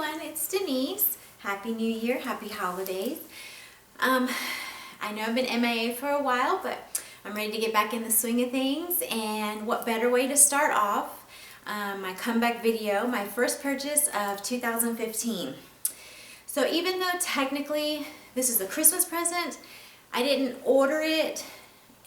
everyone, it's Denise. Happy New Year, happy holidays. I know I've been MIA for a while, but I'm ready to get back in the swing of things, and what better way to start off my comeback video, my first purchase of 2015. So even though technically this is a Christmas present, I didn't order it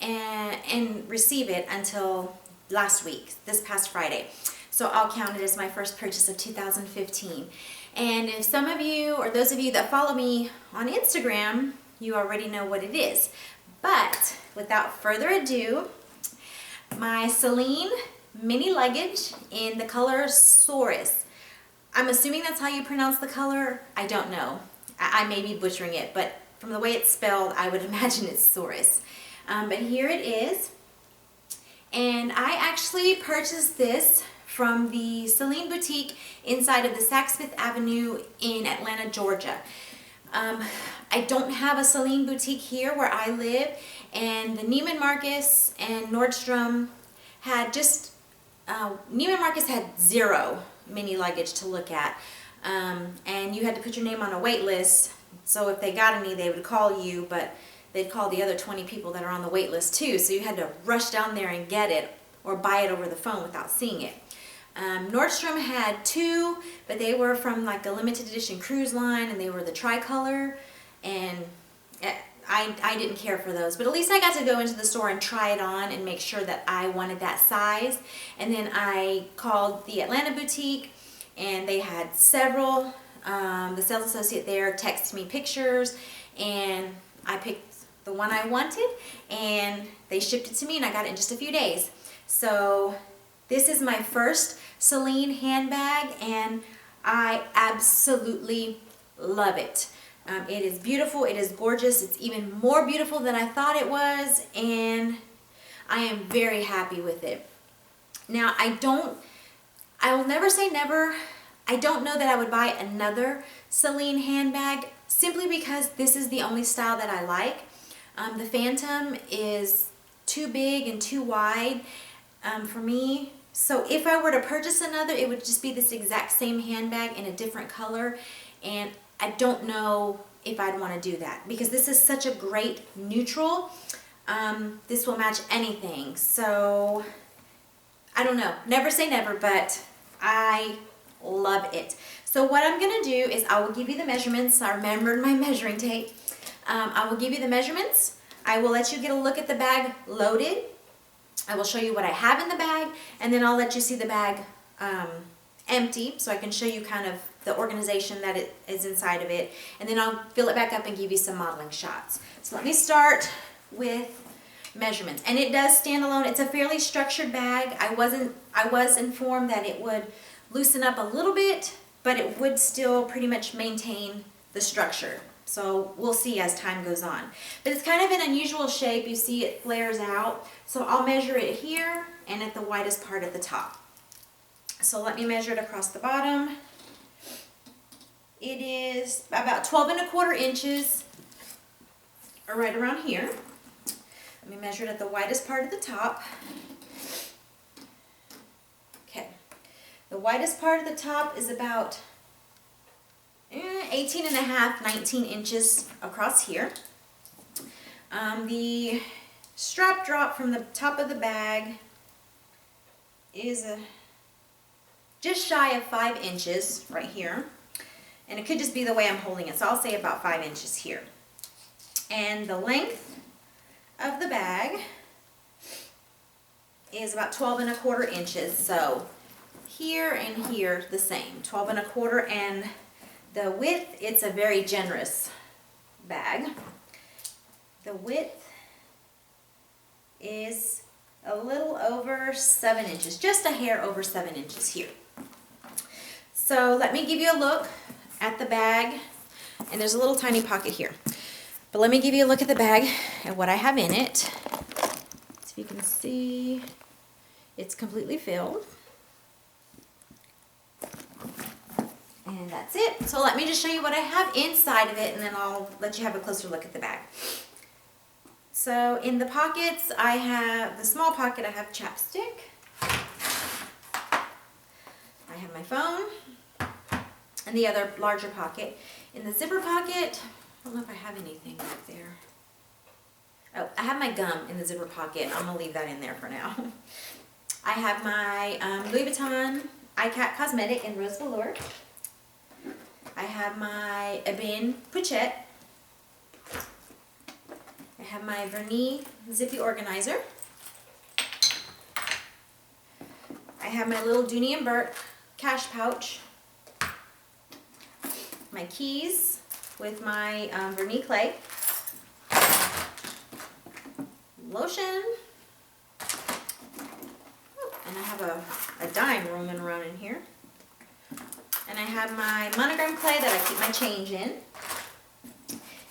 and receive it until last week, this past Friday. So I'll count it as my first purchase of 2015. And if some of you, or those of you that follow me on Instagram, you already know what it is. But without further ado, my Celine mini luggage in the color Saurus. I'm assuming that's how you pronounce the color. I don't know. I may be butchering it, but from the way it's spelled, I would imagine it's Saurus. But here it is. And I actually purchased this from the Celine boutique inside of the Saks Fifth Avenue in Atlanta, Georgia. I don't have a Celine boutique here where I live, and the Neiman Marcus and Nordstrom had just, Neiman Marcus had 0 mini luggage to look at, and you had to put your name on a wait list, so if they got any they would call you, but they'd call the other 20 people that are on the wait list too, so you had to rush down there and get it or buy it over the phone without seeing it. Nordstrom had 2, but they were from like a limited edition cruise line, and they were the tricolor, and I didn't care for those, but at least I got to go into the store and try it on and make sure that I wanted that size. And then I called the Atlanta boutique, and they had several. The sales associate there texted me pictures, and I picked the one I wanted, and they shipped it to me, and I got it in just a few days. So this is my first Celine handbag, and I absolutely love it. It is beautiful, it is gorgeous, it's even more beautiful than I thought it was, and I am very happy with it. Now I will never say never. I don't know that I would buy another Celine handbag simply because this is the only style that I like. The Phantom is too big and too wide for me. So if I were to purchase another, it would just be this exact same handbag in a different color, and I don't know if I'd want to do that because this is such a great neutral. This will match anything. So I don't know. Never say never, but I love it. So what I'm going to do is I will give you the measurements. I remembered my measuring tape. I will give you the measurements. I will let you get a look at the bag loaded. I will show you what I have in the bag, and then I'll let you see the bag empty so I can show you kind of the organization that it is inside of it, and then I'll fill it back up and give you some modeling shots. So let me start with measurements, and it does stand alone. It's a fairly structured bag. I was informed that it would loosen up a little bit, but it would still pretty much maintain the structure. So we'll see as time goes on. But it's kind of an unusual shape. You see it flares out. So I'll measure it here and at the widest part at the top. So let me measure it across the bottom. It is about 12¼ inches, or right around here. Let me measure it at the widest part at the top. Okay. The widest part of the top is about 18½, 19 inches across here. The strap drop from the top of the bag is just shy of 5 inches right here. And it could just be the way I'm holding it, so I'll say about 5 inches here. And the length of the bag is about 12¼ inches. So here and here the same, 12¼ and the width, it's a very generous bag. The width is a little over 7 inches, just a hair over 7 inches here. So let me give you a look at the bag, and there's a little tiny pocket here. But let me give you a look at the bag and what I have in it. So you can see it's completely filled. And that's it. So let me just show you what I have inside of it, and then I'll let you have a closer look at the bag. So in the pockets, I have, the small pocket, I have chapstick. I have my phone. and the other larger pocket. In the zipper pocket, I don't know if I have anything right there. Oh, I have my gum in the zipper pocket. I'm going to leave that in there for now. I have my Louis Vuitton iCat Cosmetic in Rose Velour. I have my Ebin Pochette. I have my Vernis Zippy Organizer. I have my little Dooney and Burke cash pouch. My keys with my Vernis clay. Lotion. Oh, and I have a dime roaming around in here. And I have my monogram clay that I keep my change in.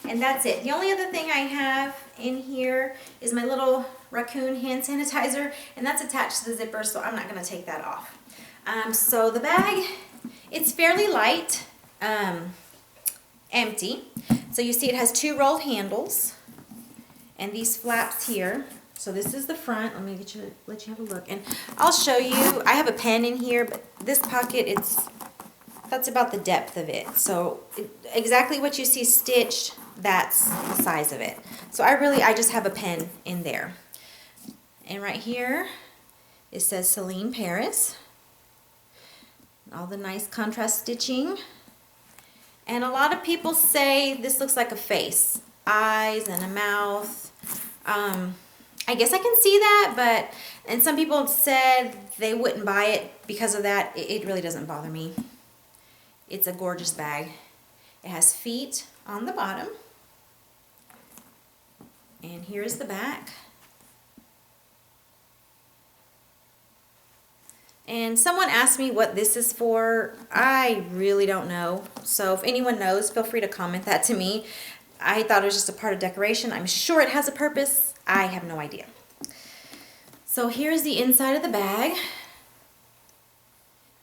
And that's it. The only other thing I have in here is my little raccoon hand sanitizer, and that's attached to the zipper, so I'm not going to take that off. So the bag, it's fairly light, empty. So you see it has 2 rolled handles and these flaps here. So this is the front. Let me let you have a look, and I'll show you. I have a pen in here, but this pocket, that's about the depth of it. So exactly what you see stitched, that's the size of it. So I just have a pen in there. And right here, it says Celine Paris. All the nice contrast stitching. And a lot of people say this looks like a face. Eyes and a mouth. I guess I can see that, and some people have said they wouldn't buy it because of that. It really doesn't bother me. It's a gorgeous bag. It has feet on the bottom. And here's the back. And someone asked me what this is for. I really don't know. So if anyone knows, feel free to comment that to me. I thought it was just a part of decoration. I'm sure it has a purpose. I have no idea. So here's the inside of the bag.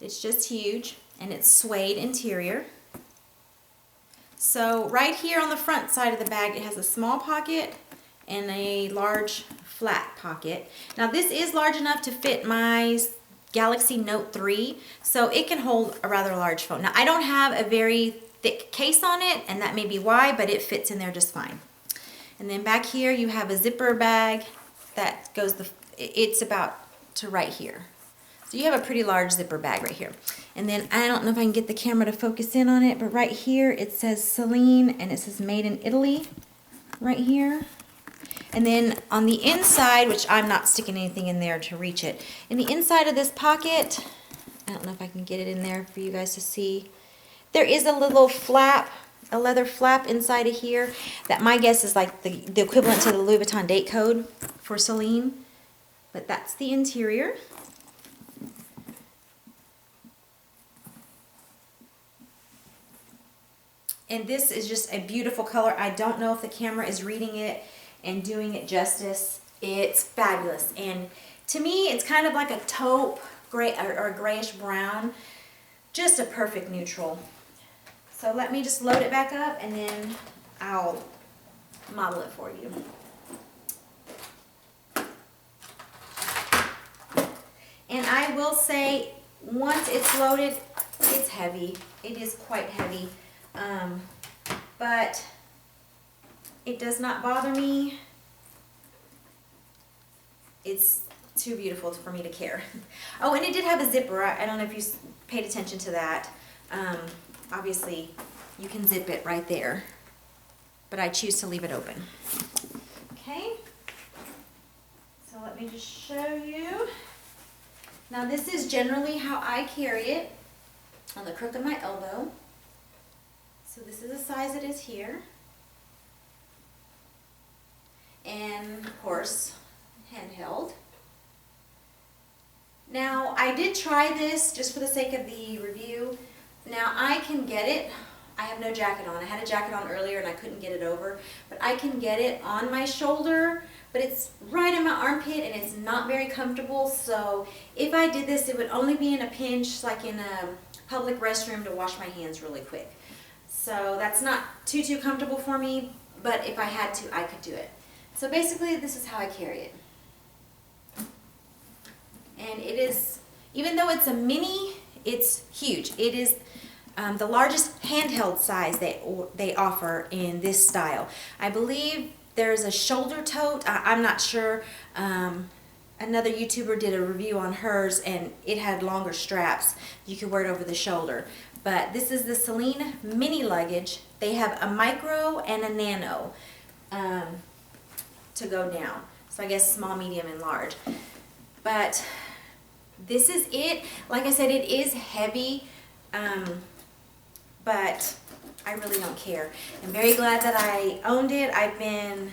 It's just huge, and it's suede interior. So right here on the front side of the bag, it has a small pocket and a large flat pocket. Now this is large enough to fit my Galaxy Note 3, so it can hold a rather large phone. Now I don't have a very thick case on it, and that may be why, but it fits in there just fine. And then back here you have a zipper bag that goes, it's about to right here. So you have a pretty large zipper bag right here. And then I don't know if I can get the camera to focus in on it, but right here it says Celine, and it says made in Italy right here. And then on the inside, which I'm not sticking anything in there to reach it, in the inside of this pocket, I don't know if I can get it in there for you guys to see, there is a little flap, a leather flap inside of here that my guess is like the equivalent to the Louis Vuitton date code for Celine. But that's the interior. And this is just a beautiful color. I don't know if the camera is reading it and doing it justice. It's fabulous. And to me, it's kind of like a taupe gray or a grayish brown. Just a perfect neutral. So let me just load it back up, and then I'll model it for you. And I will say, once it's loaded, it's heavy. It is quite heavy. But it does not bother me. It's too beautiful for me to care. Oh, and it did have a zipper. I don't know if you paid attention to that. Obviously, you can zip it right there, but I choose to leave it open. Okay, so let me just show you. Now this is generally how I carry it, on the crook of my elbow. So this is the size it is here. And of course, handheld. Now I did try this just for the sake of the review. Now I can get it, I have no jacket on. I had a jacket on earlier and I couldn't get it over, but I can get it on my shoulder, but it's right in my armpit and it's not very comfortable. So if I did this, it would only be in a pinch, like in a public restroom to wash my hands really quick. So that's not too comfortable for me, but if I had to, I could do it. So basically this is how I carry it. And it is, even though it's a mini, it's huge. It is the largest handheld size they offer in this style. I believe there's a shoulder tote. I'm not sure. Another YouTuber did a review on hers and it had longer straps. You could wear it over the shoulder. But this is the Celine mini luggage. They have a micro and a nano to go down. So I guess small, medium, and large. But this is it. Like I said, it is heavy, but I really don't care. I'm very glad that I owned it. I've been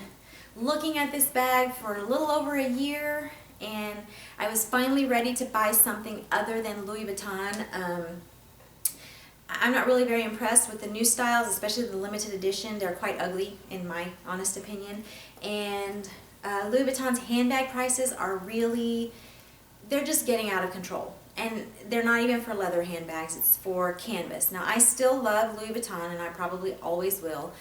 looking at this bag for a little over a year, and I was finally ready to buy something other than Louis Vuitton. I'm not really very impressed with the new styles, especially the limited edition. They're quite ugly in my honest opinion. And Louis Vuitton's handbag prices are really, they're just getting out of control. And they're not even for leather handbags, it's for canvas. Now I still love Louis Vuitton and I probably always will.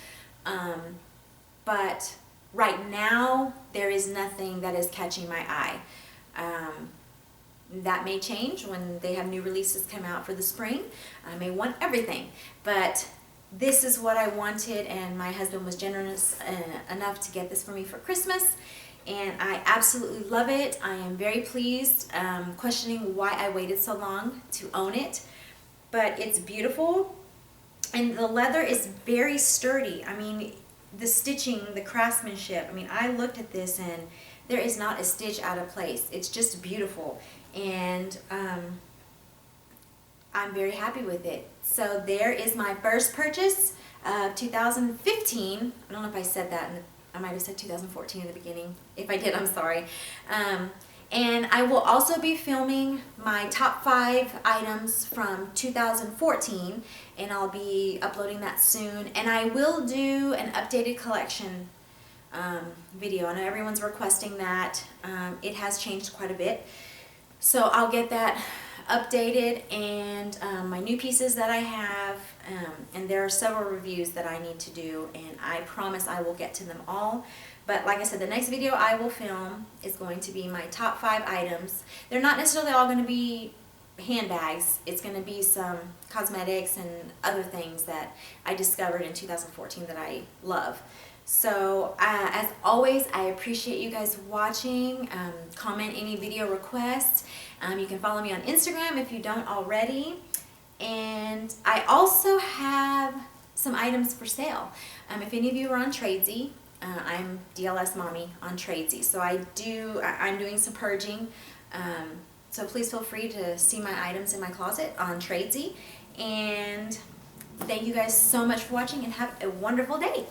But right now there is nothing that is catching my eye. That may change when they have new releases come out for the spring. I may want everything, but this is what I wanted, and my husband was generous enough to get this for me for Christmas, and I absolutely love it. I am very pleased, questioning why I waited so long to own it, but it's beautiful, and the leather is very sturdy. I mean, the stitching, the craftsmanship, I mean, I looked at this and there is not a stitch out of place. It's just beautiful, and I'm very happy with it. So there is my first purchase of 2015. I don't know if I said that, I might have said 2014 in the beginning. If I did, I'm sorry. And I will also be filming my top 5 items from 2014, and I'll be uploading that soon. And I will do an updated collection video. I know everyone's requesting that. It has changed quite a bit. So I'll get that updated, and my new pieces that I have, and there are several reviews that I need to do, and I promise I will get to them all. But like I said, the next video I will film is going to be my top 5 items. They're not necessarily all going to be handbags. It's going to be some cosmetics and other things that I discovered in 2014 that I love. So as always, I appreciate you guys watching. Comment any video requests. You can follow me on Instagram if you don't already. And I also have some items for sale. If any of you are on Tradesy, I'm DLSMOMMY on Tradesy. So I'm doing some purging. So please feel free to see my items in my closet on Tradesy. And thank you guys so much for watching, and have a wonderful day.